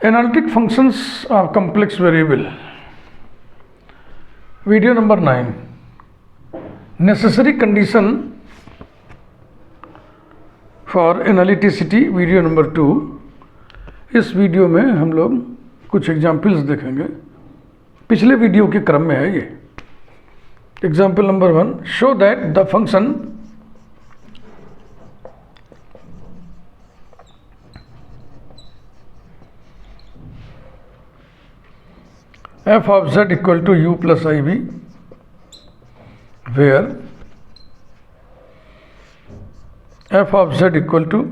Analytic functions are complex variable. Video number 9. Necessary condition for analyticity. Video number 2. इस video में हम लोग कुछ एग्जाम्पल्स देखेंगे. पिछले वीडियो के क्रम में है ये. Example number 1. Show that the function f of z equal to u plus iv, where f of z equal to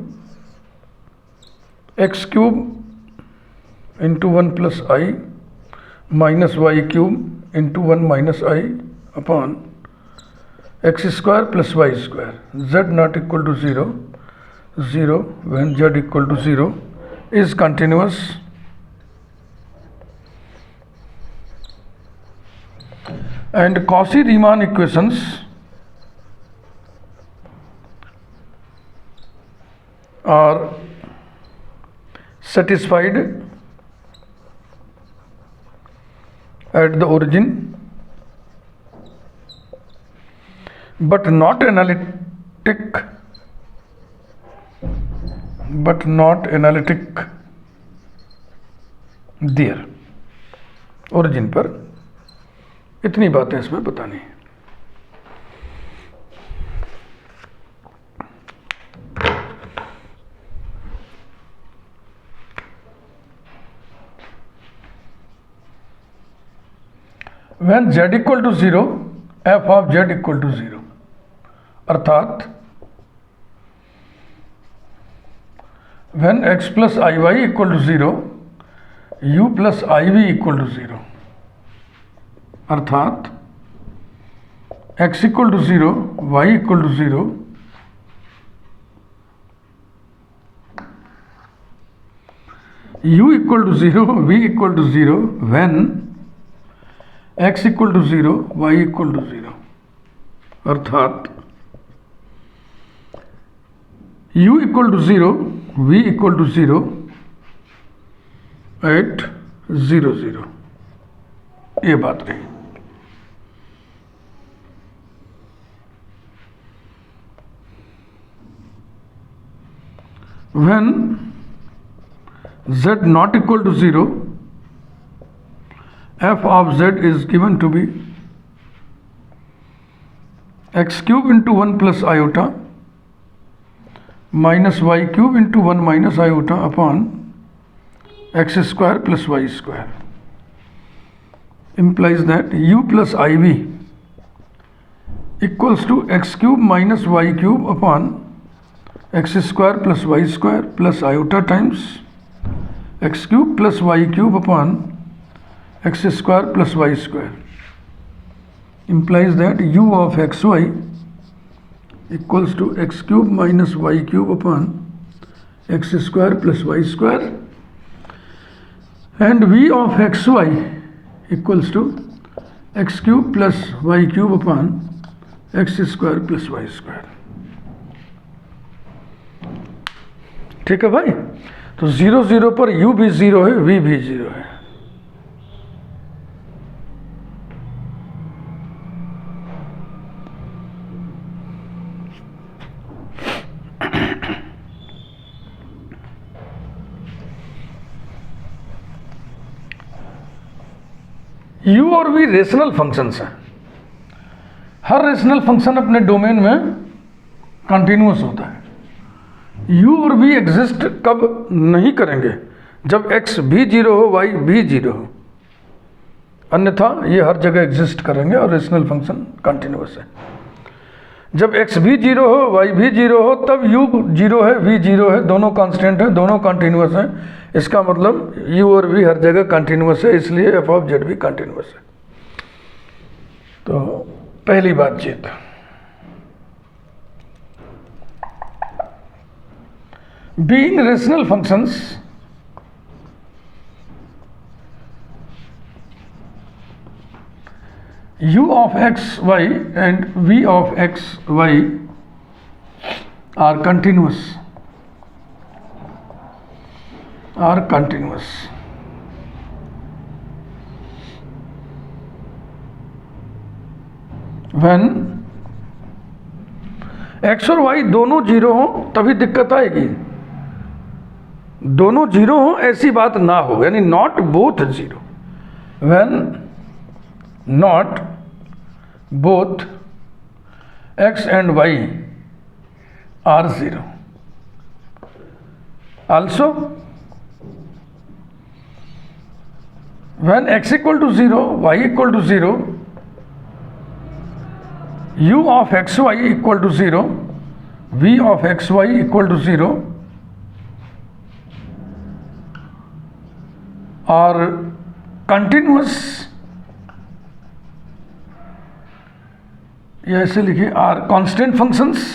x cube into 1 plus I minus y cube into 1 minus I upon x square plus y square, z not equal to 0, 0 when z equal to 0 is continuous and Cauchy-Riemann equations are satisfied at the origin but not analytic there. origin पर इतनी बातें इसमें बतानी है. When z equal to 0, f of z equal to 0, अर्थात when x plus iy equal to 0, u plus iv equal to 0, अर्थात x equal to 0, y equal to 0, u equal to 0, v equal to 0, when x equal to 0, y equal to 0, अर्थात u equal to 0, v equal to 0 at 0, 0. ये बात रही. When z not equal to 0, f of z is given to be x cube into 1 plus iota minus y cube into 1 minus iota upon x square plus y square, implies that u plus iv equals to x cube minus y cube upon x square plus y square plus iota times x cube plus y cube upon x square plus y square, implies that u of xy equals to x cube minus y cube upon x square plus y square and v of xy equals to x cube plus y cube upon x square plus y square. ठीक है भाई. तो 0, 0 पर u भी 0 है, v भी 0 है. u और v रेशनल फंक्शंस हैं. हर रेशनल फंक्शन अपने डोमेन में कंटिन्यूअस होता है. u और v एग्जिस्ट कब नहीं करेंगे? जब x भी 0 हो, y भी 0 हो, अन्यथा ये हर जगह एग्जिस्ट करेंगे और रेशनल फंक्शन कंटिन्यूअस है. जब x भी 0 हो, y भी 0 हो, तब u 0 है, v 0 है, दोनों कांस्टेंट हैं, दोनों कंटिन्यूअस हैं. इसका मतलब u और v हर जगह कंटिन्यूअस है, इसलिए f ऑफ z भी कंटिन्यूअस है. तो पहली बातचीत. Being rational functions, u of x, y and v of x, y are continuous. When x और वाई दोनों जीरो हो तभी दिक्कत आएगी, दोनों जीरो हो ऐसी बात ना हो, यानी not both zero. When not both x and y are zero. Also, when x equal to 0, y equal to 0, u of xy equal to 0, v of xy equal to 0 are continuous, या ऐसे लिखिए are constant functions,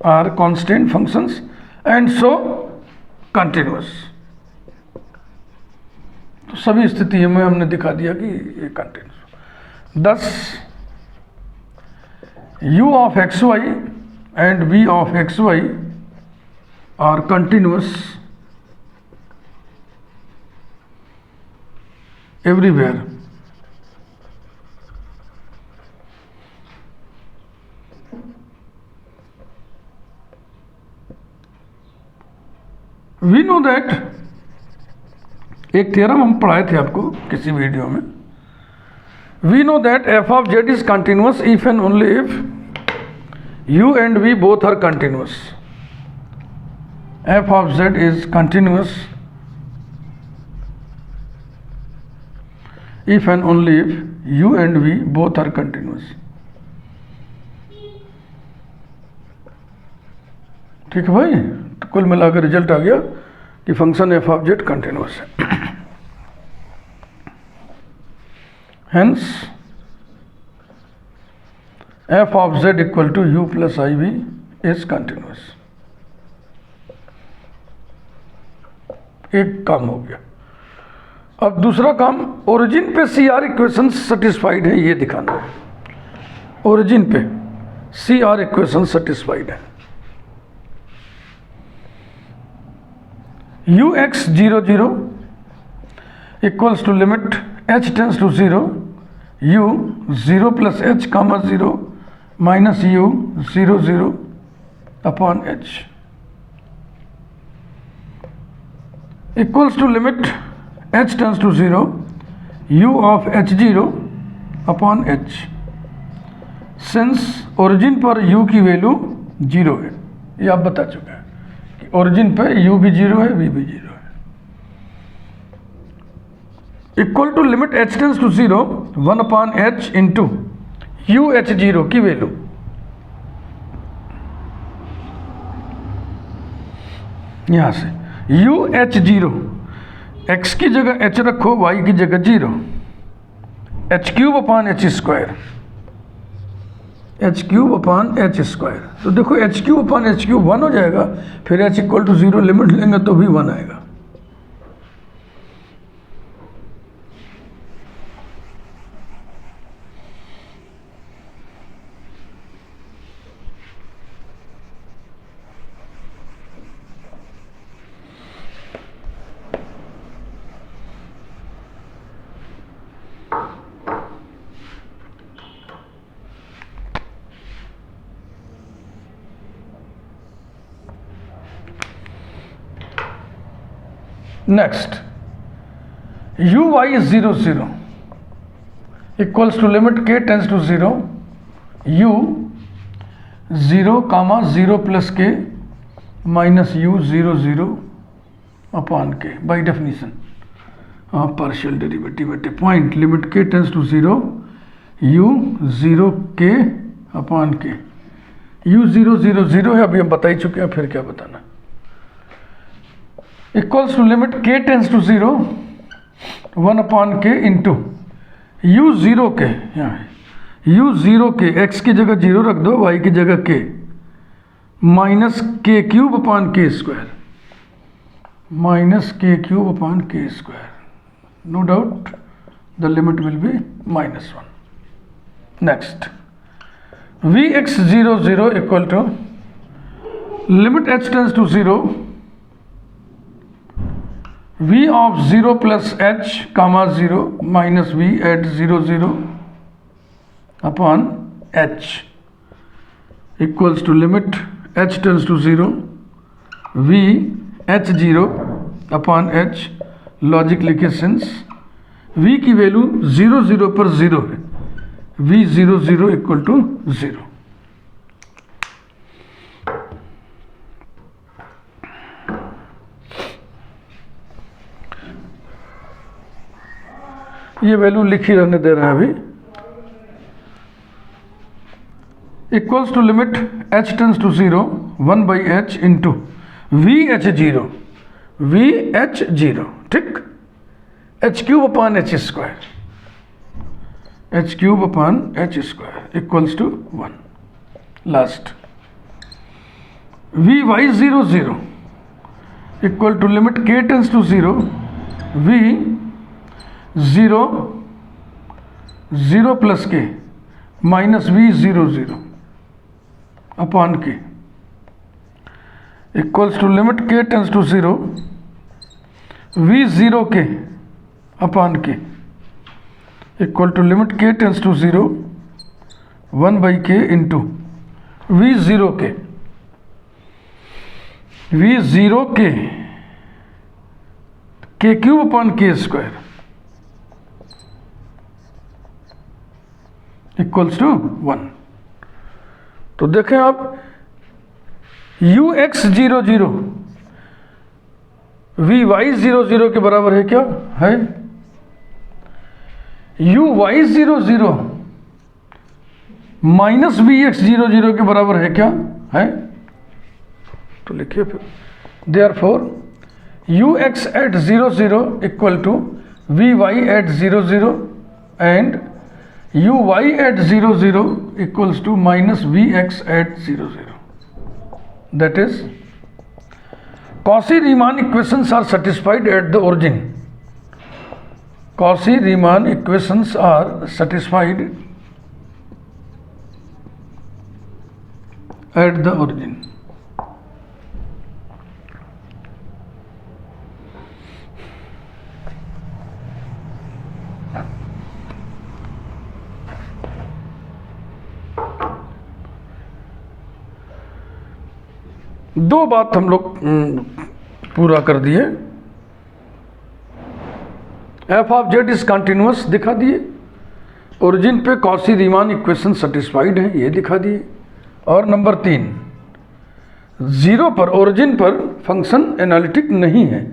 are constant functions and so continuous। तो सभी स्थितियों में हमने दिखा दिया कि ये continuous. thus u of xy and v of xy are continuous everywhere। We know that, एक थ्योरम हम पढ़ाए थे आपको किसी वीडियो में। We know that f of z is continuous if and only if u and v both are continuous. F of z is continuous if and only if u and v both are continuous. ठीक है भाई, तो कुल मिलाकर result आ गया कि function F of Z continuous है। Hence F of Z equal to you plus I V is continuous. एक काम हो गया। अब दूसरा काम, ओरिजिन पे सी आर इक्वेशन सेटिस्फाइड है ये दिखाना है। ओरिजिन पे सी आर इक्वेशन सेटिस्फाइड है। u x 0 0 equals to limit h tends to 0 u 0 plus h comma 0 minus u 0 0 upon h equals to limit h tends to 0 u of h 0 upon h। Since origin पर u की value 0 है, ये आप बता चुके हैं। Origin पे u भी 0 है, v भी 0 है। Equal to limit h tends to 0 1 upon h into u h 0 की वैल्यू। यहां से u h 0, x की जगह h रखो, y की जगह 0, h cube upon h square, H cube upon H square. तो देखो H cube upon H cube 1 हो जाएगा, फिर एच इक्वल टू 0 लिमिट लेंगे तो भी 1 आएगा। Next, u y is 0 0 equals to limit k tends to 0 u 0 comma 0 plus k minus u 0 0 upon k by definition partial derivative at a point limit k tends to 0 u 0 k upon k u 0 0 0 है, अभी हम बता ही चुके हैं, फिर क्या बताना। Equals to limit k tends to 0 1 upon k into u 0 के, यहाँ u 0 के x की जगह 0 रख दो, y की जगह k minus k cube upon k square, minus k cube upon k square. No doubt the limit will be -1। Next, vx 0 0 equal to limit h tends to 0 v of 0 plus h comma 0 minus v at 0 0 upon h equals to limit h tends to 0 v h0 upon h logic लिखे since v की value 0 0 पर 0 है, v 0 0 equal to 0। ये value लिखी रहने दे रहे हैं अभी। Equals to limit h tends to 0 1 by h into v h zero, ठीक, h cube upon h square, h cube upon h square equals to 1। Last v y 0 0 equal to limit k tends to 0 v 0 0 plus k minus v 0 0 upon k equals to limit k tends to 0 v 0 k upon k equal to limit k tends to 0 1 by के into v 0 के k cube upon के square equals to 1। तो देखें आप u x 0 0 v y 0 0 के बराबर है क्या है, u y 0 0 minus v x 0 0 के बराबर है क्या है। तो लिखिए फिर therefore u x at 0 0 equal to v y at 0 0 and u y at 0 0 equals to minus v x at 0 0. That is, Cauchy-Riemann equations are satisfied at the origin. Cauchy-Riemann equations are satisfied at the origin. दो बात हम लोग पूरा कर दिए। F of z is continuous दिखा दिए, origin पे कॉची रीमान इक्वेशन सेटिस्फाइड है ये दिखा दिए, और नंबर 3 जीरो पर ओरिजिन पर फंक्शन एनालिटिक नहीं है,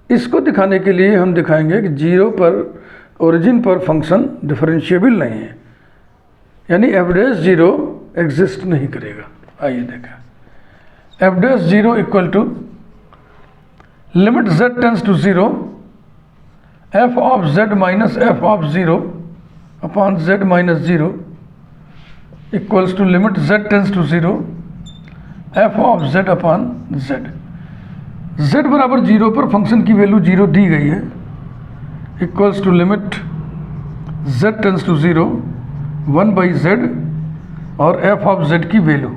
इसको दिखाने के लिए हम दिखाएंगे कि जीरो पर ओरिजिन पर फंक्शन डिफरेंशिएबल नहीं है, यानी एफ डैश जीरो एग्जिस्ट नहीं करेगा। आइए देखें f dash zero equal to limit z tends to 0 f of z minus f of 0 upon z minus 0 equals to limit z tends to 0 f of z upon z बराबर 0 पर function की value 0 दी गई है, equals to limit z tends to 0 1 by z और f of z की value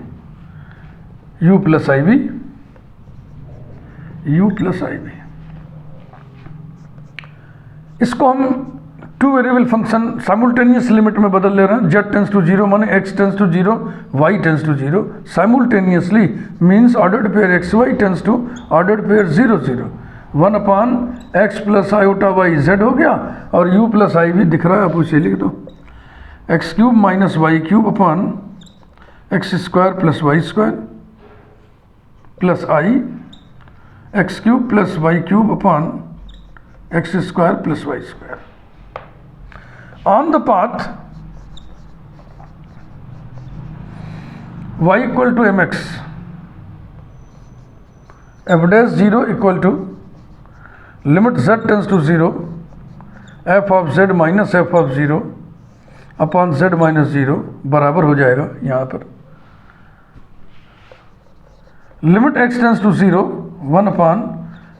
u plus i b, इसको हम two variable function simultaneous limit में बदल ले रहे हैं। z टेंस टू 0 माने x tends to 0, y tends to 0, simultaneously means ordered pair x y tends to ordered pair 0 0, 1 upon x plus iota y z हो गया, और u प्लस आई भी दिख रहा है, आप उसे लिख दो x cube minus y cube upon x square plus y square plus i x cube plus y cube upon x square plus y square. On the path y equal to m x, f dash zero equal to limit z tends to 0 f of z minus f of 0 upon z minus 0 बराबर हो जाएगा यहाँ पर limit x tends to 0 1 upon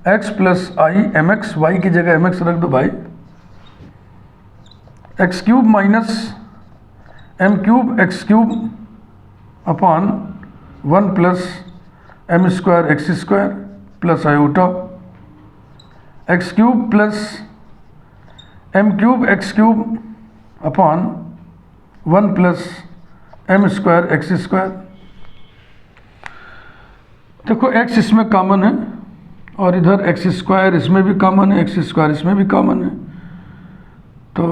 x plus I m x, y की जगह m x रख दो भाई, x cube minus m cube x cube upon 1 plus m square x square plus iota x cube plus m cube x cube upon 1 plus m square x square. देखो x इसमें common है और इधर x square इसमें भी common है, x square इसमें भी कॉमन है, तो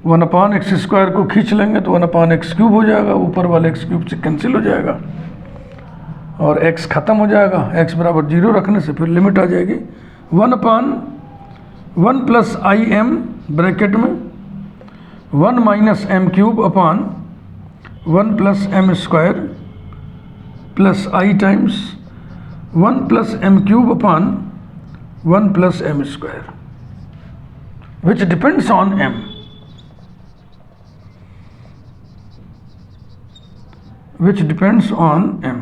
1/x² को खींच लेंगे तो 1/x³ हो जाएगा, ऊपर वाले x³ से कैंसिल हो जाएगा और x ख़त्म हो जाएगा। x बराबर 0 रखने से फिर लिमिट आ जाएगी 1/1 प्लस आई एम ब्रैकेट में 1 minus m³ upon 1 plus m² plus I times 1 plus m³ upon 1 plus m², which depends on m. Which depends on m.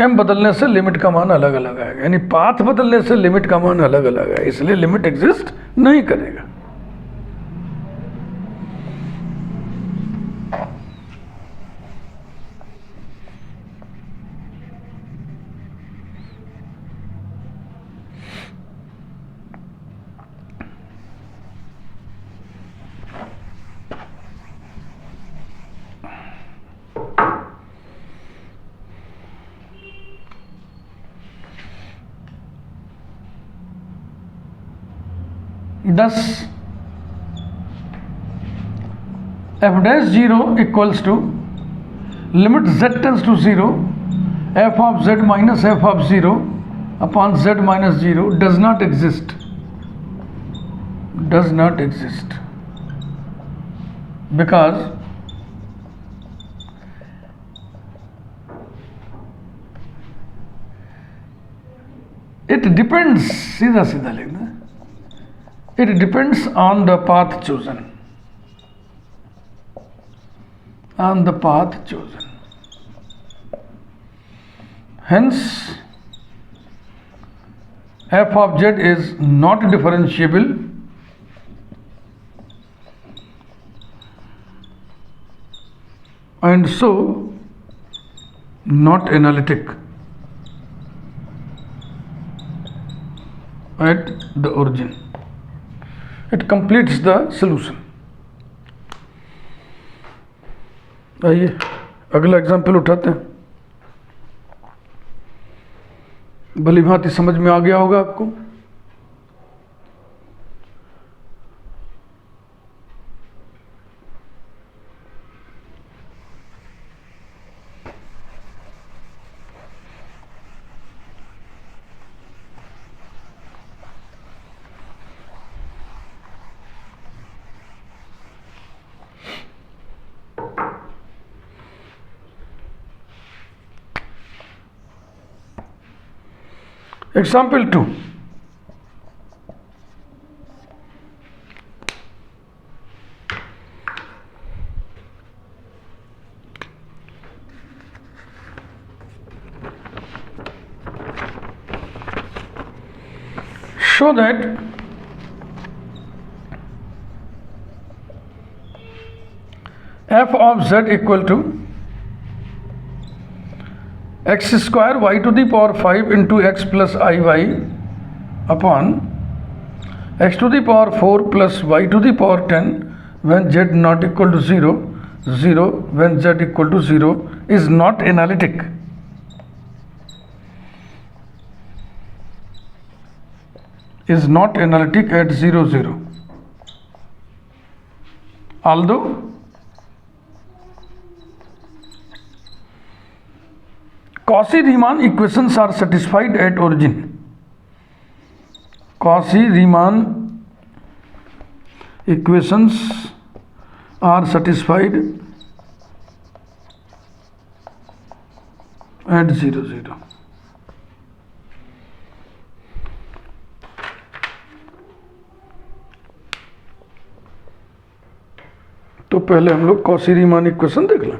m बदलने से लिमिट का मान अलग अलग आएगा, यानी पाथ बदलने से लिमिट का मान अलग अलग है, इसलिए लिमिट एग्जिस्ट नहीं करेगा। Thus f dash 0 equals to limit z tends to 0 f of z minus f of 0 upon z minus 0 does not exist, because it depends, सीधा सीधा लिखना, it depends on the path chosen, hence f of z is not differentiable and so not analytic at the origin. It completes the solution. आइए अगला example उठाते हैं, भली भांति समझ में आ गया होगा आपको। Example 2. Show that f of z equal to x square y to the power 5 into x plus iy upon x to the power 4 plus y to the power 10 when z not equal to 0, 0 when z equal to 0 is not analytic. Is not analytic at 0, 0. Although Cauchy-Riemann equations are satisfied at origin. Cauchy-Riemann equations are satisfied at 0, 0. तो पहले हम लोग Cauchy-Riemann equation देख लें।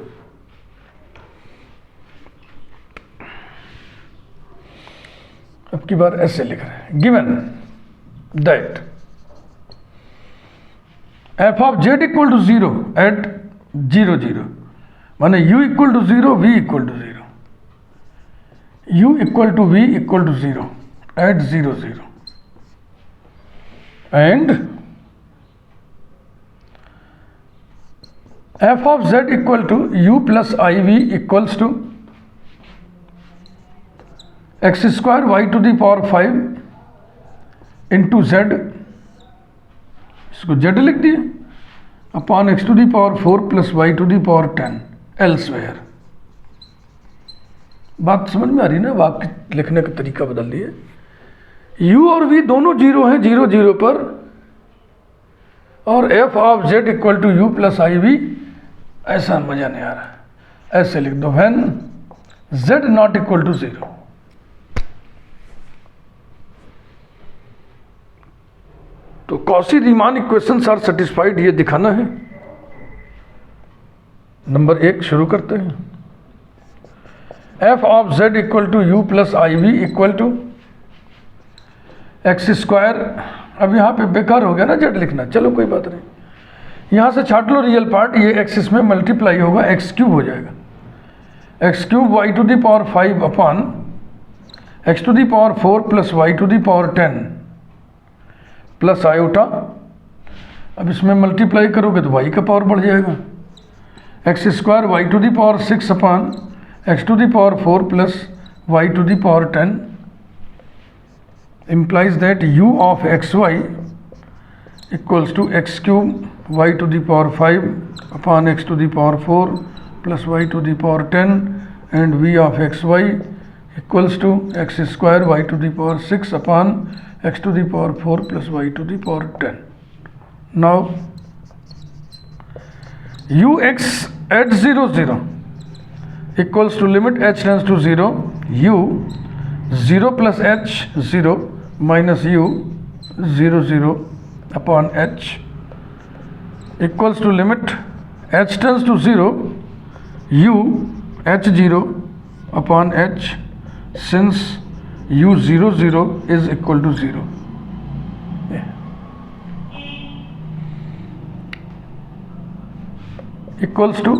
अब की बार ऐसे लिख रहे हैं, given that f of z equal to 0 at 0, 0 माने u equal to 0, v equal to 0, u equal to v equal to 0 at 0, 0 and f of Z equal to you plus I v equals to x square y to the power 5 into z, इसको z लिख दिए, upon x to the power 4 plus y to the power 10 elsewhere. बात समझ में आ रही ना? वाक्य लिखने का तरीका बदल दिए। u और v दोनों जीरो हैं, 0 0 पर, और f of z equal to you plus I v, ऐसा मजा नहीं आ रहा है, ऐसे लिख दो, when z not equal to 0। तो Cauchy Riemann equations are satisfied, ये दिखाना है। नंबर 1 शुरू करते हैं। f of z equal to you plus I v equal to x square, अब यहाँ पे बेकार हो गया ना z लिखना, चलो कोई बात नहीं, यहाँ से छाट लो रियल पार्ट, ये x इसमें मल्टीप्लाई होगा, एक्स क्यूब हो जाएगा, x cube y to the power 5 upon x to the power 4 plus y to the power 10 plus iota. अब इसमें मल्टीप्लाई करोगे तो y का पावर बढ़ जाएगा, x square y to the power 6 upon x to the power 4 plus y to the power 10 implies that u of xy equals to x cube y to the power 5 upon x to the power 4 plus y to the power 10 and v of xy equals to x square y to the power 6 upon x to the power 4 plus y to the power 10. Now ux at 0 0 equals to limit h tends to 0 u 0 plus h 0 minus u 0 0 upon h equals to limit h tends to 0 u h 0 upon h, since u 0 0 is equal to 0. Equals to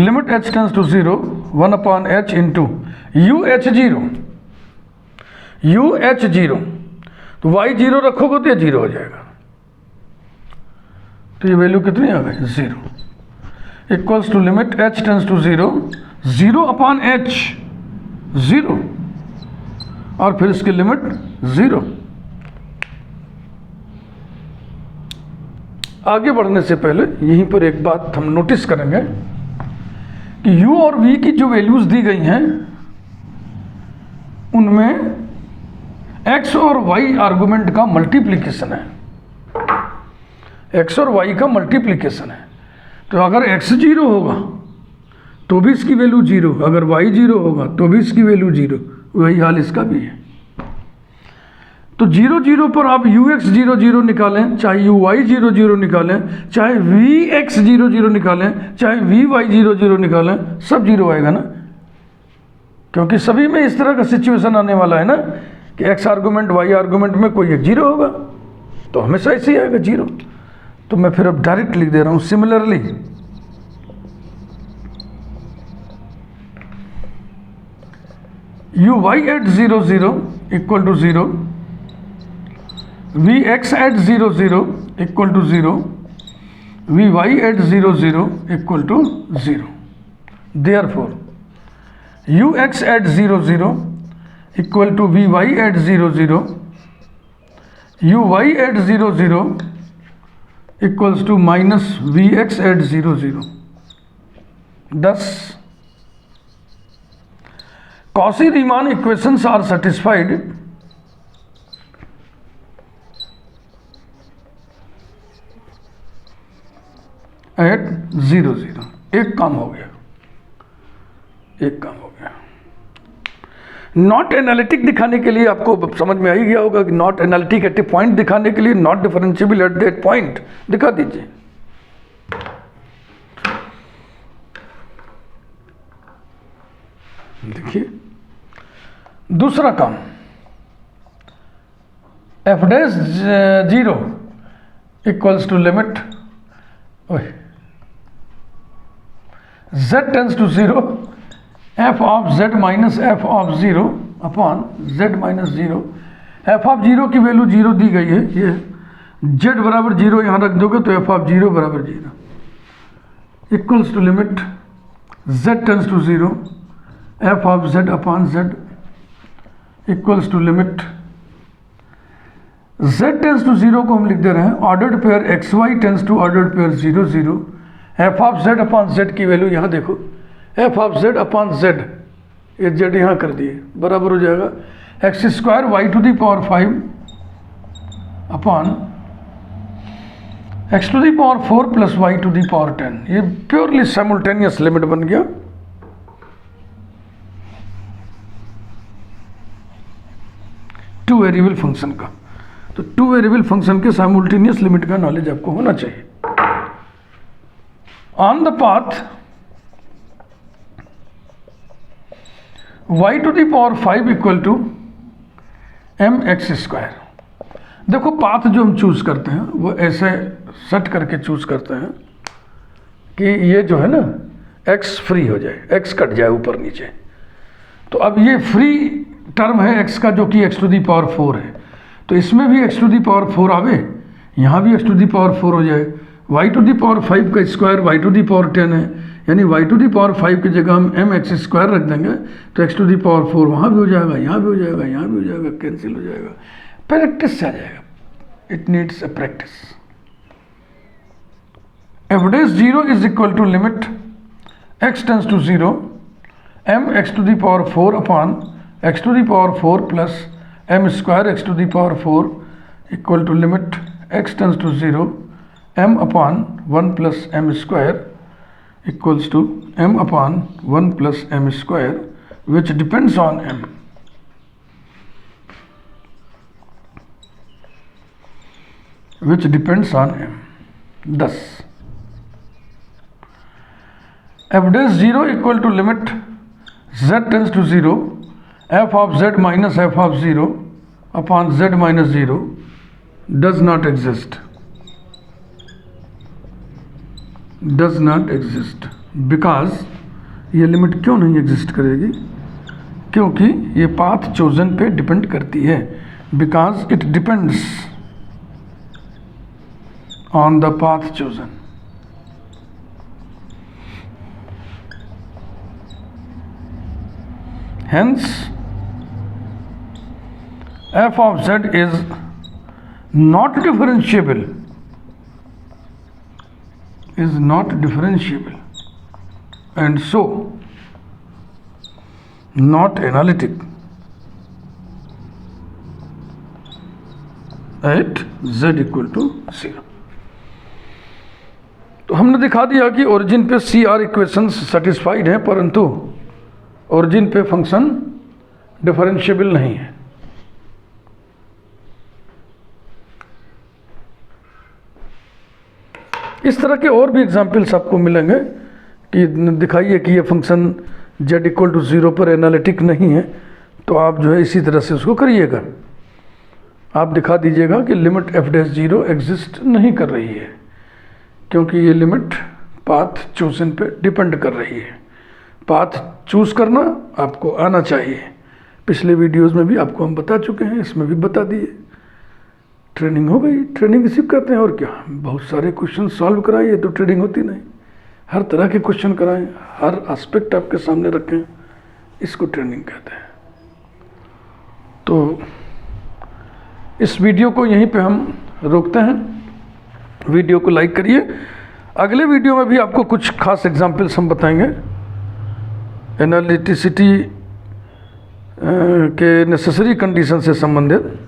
limit h tends to 0 1 upon h into u h 0 u h 0, तो y 0 रखोगे तो ये 0 हो जाएगा, तो ये value कितनी आ गई 0, equals to limit h tends to 0 0 upon h 0 और फिर इसकी लिमिट 0। आगे बढ़ने से पहले यहीं पर एक बात हम नोटिस करेंगे कि u और v की जो वैल्यूज दी गई हैं उनमें x और y आर्गुमेंट का मल्टीप्लिकेशन है, x और y का मल्टीप्लिकेशन है। तो अगर x 0 होगा तो भी इसकी वैल्यू 0, अगर y 0 होगा तो भी इसकी वैल्यू 0, वही हाल इसका भी है। तो 0 0 पर आप ux 0 0 निकालें, चाहे uy 0 0 निकालें, चाहे vx 0 0 निकालें, चाहे vy 0 0 निकालें, सब 0 आएगा ना, क्योंकि सभी में इस तरह का सिचुएशन आने वाला है ना कि x आर्गूमेंट y आर्गूमेंट में कोई एक 0 होगा, तो हमेशा ऐसे ही आएगा 0। तो मैं फिर अब डायरेक्ट लिख दे रहा हूँ, similarly uy at 0 0 equal to 0, vx at 0 0 equal to 0, vy at 0 0 equal to 0। Therefore ux at 0 0 equal to vy at 0 0, uy at 0 0 equals to minus vx at 0 0। Thus Cauchy-Riemann equations are satisfied at 0 0। एक काम हो गया, एक काम हो गया। Not analytic दिखाने के लिए आपको समझ में आ ही गया होगा कि not analytic at a point दिखाने के लिए not differentiable at that point दिखा दीजिए। देखिए दूसरा काम, f dash 0 equals to limit z tends to 0 f of z minus f of 0 upon z minus 0। f of 0 की वैल्यू 0 दी गई है, ये z बराबर 0 यहाँ रख दोगे तो f ऑफ 0 बराबर 0। Equals to limit z tends to 0 f of z upon z equals to limit z tends to 0 को हम लिख दे रहे हैं ordered pair xy tends to ordered pair 0 0 f of z upon z की value यहाँ देखो f of z upon z, ये z यहाँ कर दिए, बराबर हो जाएगा x square y to the power 5 upon x to the power 4 plus y to the power 10। ये प्योरली साइमल्टेनियस लिमिट बन गया। टू वेरिएबल फंक्शन का, तो टू वेरिएबल फंक्शन के साइमल्टेनियस लिमिट का नॉलेज आपको होना चाहिए। On the path y to the power 5 equal to m x square. देखो पाथ जो हम चूज करते हैं वो ऐसे सेट करके चूज करते हैं कि ये जो है ना x फ्री हो जाए, x कट जाए ऊपर नीचे। तो अब ये फ्री टर्म है x का जो कि x टू दी पावर 4 है, तो इसमें भी x टू दी पावर 4 आवे, यहाँ भी x टू दी पावर 4 हो जाए। y टू दी पावर 5 का square y to the power 10 है, यानी y टू दी पावर 5 की जगह हम एम एक्स स्क्वायर रख देंगे तो x टू दी पावर 4 वहाँ भी हो जाएगा, यहाँ भी हो जाएगा, यहाँ भी हो जाएगा, कैंसिल हो जाएगा। प्रैक्टिस से आ जाएगा, it needs a practice. F dash 0 is equal to limit x tends to 0 m x to the power 4 upon x to the power 4 plus m square x to the power 4 equal to limit x tends to 0 m upon 1 plus m square equals to m upon 1 plus m square which depends on m, which depends on m। Thus f dash 0 equal to limit z tends to 0 f of z minus f of 0 upon z minus 0 does not exist, does not exist because ये limit क्यों नहीं exist करेगी? क्योंकि ये path chosen पे depend करती है, because it depends on the path chosen. Hence f of z is not differentiable, is not differentiable and so not analytic at z equal to 0। तो हमने दिखा दिया कि ओरिजिन पे CR इक्वेशंस सेटिस्फाइड हैं, परंतु ओरिजिन पे फंक्शन डिफरेंशिएबल नहीं है। इस तरह के और भी एग्जाम्पल्स आपको मिलेंगे कि दिखाइए कि ये फंक्शन z इक्वल टू 0 पर एनालिटिक नहीं है, तो आप जो है इसी तरह से उसको करिएगा। आप दिखा दीजिएगा कि लिमिट f डैश 0 एग्जिस्ट नहीं कर रही है, क्योंकि ये लिमिट पाथ चूजन पे डिपेंड कर रही है। पाथ चूज करना आपको आना चाहिए। पिछले वीडियोस में भी आपको हम बता चुके हैं, इसमें भी बता दिए। ट्रेनिंग हो गई, ट्रेनिंग रिसीव करते हैं और क्या, बहुत सारे क्वेश्चन सॉल्व कराइए तो ट्रेनिंग होती नहीं। हर तरह के क्वेश्चन कराएं, हर एस्पेक्ट आपके सामने रखें, इसको ट्रेनिंग कहते हैं। तो इस वीडियो को यहीं पे हम रोकते हैं। वीडियो को लाइक करिए। अगले वीडियो में भी आपको कुछ खास एग्जाम्पल्स हम बताएंगे एनालिटिसिटी के नेसेसरी कंडीशन से संबंधित।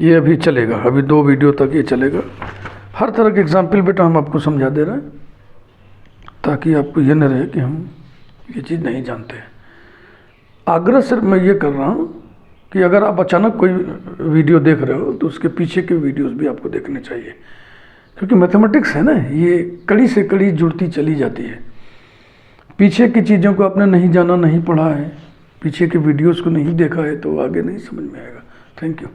ये अभी चलेगा, अभी 2 वीडियो तक ये चलेगा। हर तरह के एग्जाम्पल बेटा हम आपको समझा दे रहे हैं, ताकि आपको ये न रहे कि हम ये चीज़ नहीं जानते। आग्रह सिर्फ मैं ये कर रहा हूँ कि अगर आप अचानक कोई वीडियो देख रहे हो तो उसके पीछे के वीडियोस भी आपको देखने चाहिए, क्योंकि मैथमेटिक्स है ना, ये कड़ी से कड़ी जुड़ती चली जाती है। पीछे की चीज़ों को आपने नहीं जाना, नहीं पढ़ा है, पीछे के वीडियोस को नहीं देखा है, तो आगे नहीं समझ में आएगा। Thank you.